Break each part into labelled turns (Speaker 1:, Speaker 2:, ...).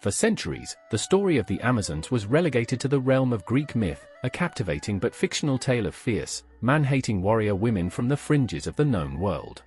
Speaker 1: For centuries, the story of the Amazons was relegated to the realm of Greek myth, a captivating but fictional tale of fierce, man-hating warrior women from the fringes of the known world.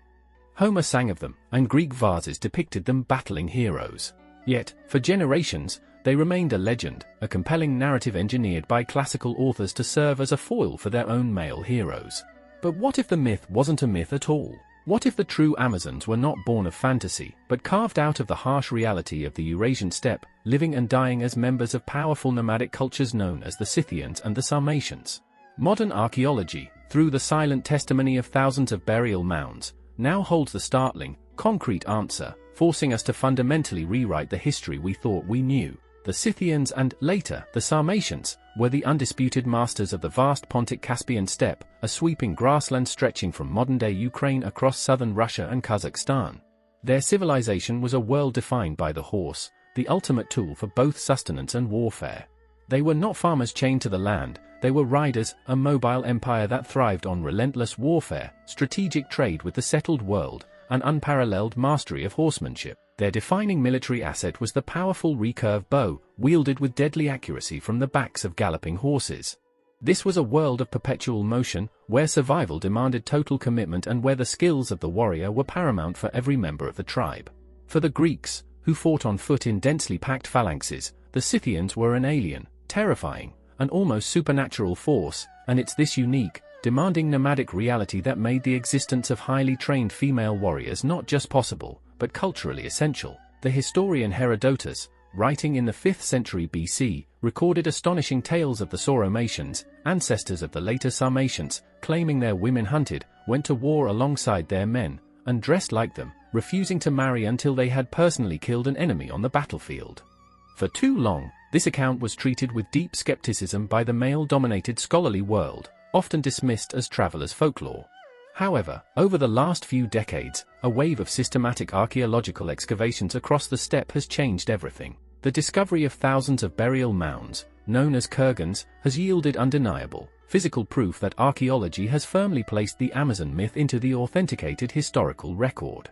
Speaker 1: Homer sang of them, and Greek vases depicted them battling heroes. Yet, for generations, they remained a legend, a compelling narrative engineered by classical authors to serve as a foil for their own male heroes. But what if the myth wasn't a myth at all? What if the true Amazons were not born of fantasy, but carved out of the harsh reality of the Eurasian steppe, living and dying as members of powerful nomadic cultures known as the Scythians and the Sarmatians? Modern archaeology, through the silent testimony of thousands of burial mounds, now holds the startling, concrete answer, forcing us to fundamentally rewrite the history we thought we knew. The Scythians and, later, the Sarmatians, were the undisputed masters of the vast Pontic Caspian steppe, a sweeping grassland stretching from modern-day Ukraine across southern Russia and Kazakhstan. Their civilization was a world defined by the horse, the ultimate tool for both sustenance and warfare. They were not farmers chained to the land, they were riders, a mobile empire that thrived on relentless warfare, strategic trade with the settled world, and unparalleled mastery of horsemanship. Their defining military asset was the powerful recurve bow, wielded with deadly accuracy from the backs of galloping horses. This was a world of perpetual motion, where survival demanded total commitment and where the skills of the warrior were paramount for every member of the tribe. For the Greeks, who fought on foot in densely packed phalanxes, the Scythians were an alien, terrifying, and almost supernatural force, and it's this unique, demanding nomadic reality that made the existence of highly trained female warriors not just possible, but culturally essential. The historian Herodotus, writing in the 5th century BC, recorded astonishing tales of the Sarmatians, ancestors of the later Sarmatians, claiming their women hunted, went to war alongside their men, and dressed like them, refusing to marry until they had personally killed an enemy on the battlefield. For too long, this account was treated with deep skepticism by the male-dominated scholarly world, often dismissed as travelers' folklore. However, over the last few decades, a wave of systematic archaeological excavations across the steppe has changed everything. The discovery of thousands of burial mounds, known as kurgans, has yielded undeniable, physical proof that archaeology has firmly placed the Amazon myth into the authenticated historical record.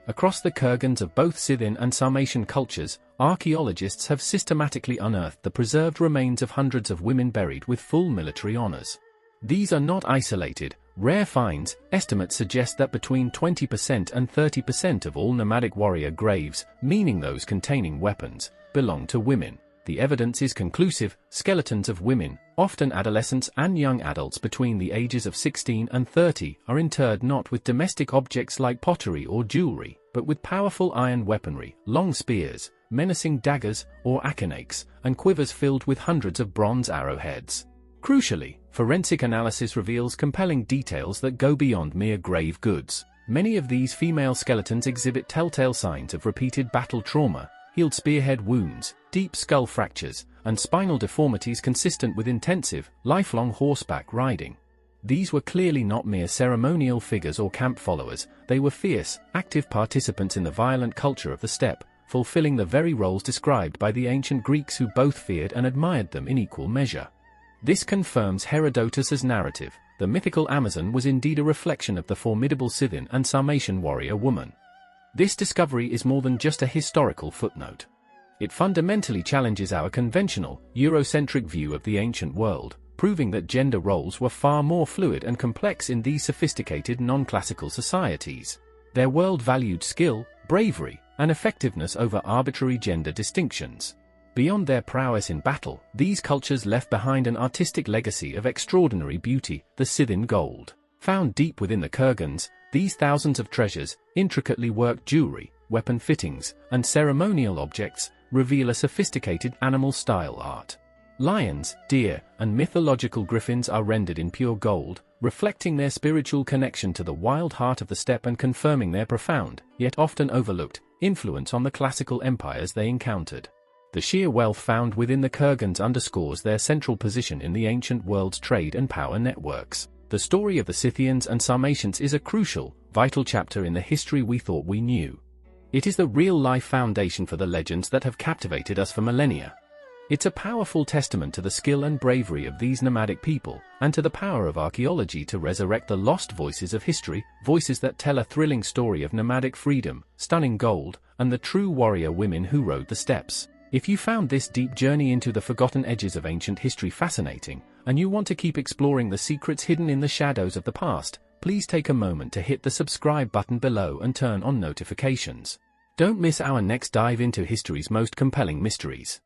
Speaker 1: Across the kurgans of both Scythian and Sarmatian cultures, archaeologists have systematically unearthed the preserved remains of hundreds of women buried with full military honors. These are not isolated, rare finds. Estimates suggest that between 20% and 30% of all nomadic warrior graves, meaning those containing weapons, belong to women. The evidence is conclusive. Skeletons of women, often adolescents and young adults between the ages of 16 and 30, are interred not with domestic objects like pottery or jewelry, but with powerful iron weaponry, long spears, menacing daggers or aconakes, and quivers filled with hundreds of bronze arrowheads. Crucially, forensic analysis reveals compelling details that go beyond mere grave goods. Many of these female skeletons exhibit telltale signs of repeated battle trauma, healed spearhead wounds, deep skull fractures, and spinal deformities consistent with intensive, lifelong horseback riding. These were clearly not mere ceremonial figures or camp followers, they were fierce, active participants in the violent culture of the steppe, fulfilling the very roles described by the ancient Greeks who both feared and admired them in equal measure. This confirms Herodotus's narrative. The mythical Amazon was indeed a reflection of the formidable Scythian and Sarmatian warrior woman. This discovery is more than just a historical footnote. It fundamentally challenges our conventional, Eurocentric view of the ancient world, proving that gender roles were far more fluid and complex in these sophisticated non-classical societies. Their world valued skill, bravery, and effectiveness over arbitrary gender distinctions. Beyond their prowess in battle, these cultures left behind an artistic legacy of extraordinary beauty. The Scythian Gold. Found deep within the kurgans, these thousands of treasures, intricately worked jewelry, weapon fittings, and ceremonial objects, reveal a sophisticated animal-style art. Lions, deer, and mythological griffins are rendered in pure gold, reflecting their spiritual connection to the wild heart of the steppe and confirming their profound, yet often overlooked, influence on the classical empires they encountered. The sheer wealth found within the kurgans underscores their central position in the ancient world's trade and power networks. The story of the Scythians and Sarmatians is a crucial, vital chapter in the history we thought we knew. It is the real-life foundation for the legends that have captivated us for millennia. It's a powerful testament to the skill and bravery of these nomadic people, and to the power of archaeology to resurrect the lost voices of history, voices that tell a thrilling story of nomadic freedom, stunning gold, and the true warrior women who rode the steppes. If you found this deep journey into the forgotten edges of ancient history fascinating, and you want to keep exploring the secrets hidden in the shadows of the past, please take a moment to hit the subscribe button below and turn on notifications. Don't miss our next dive into history's most compelling mysteries.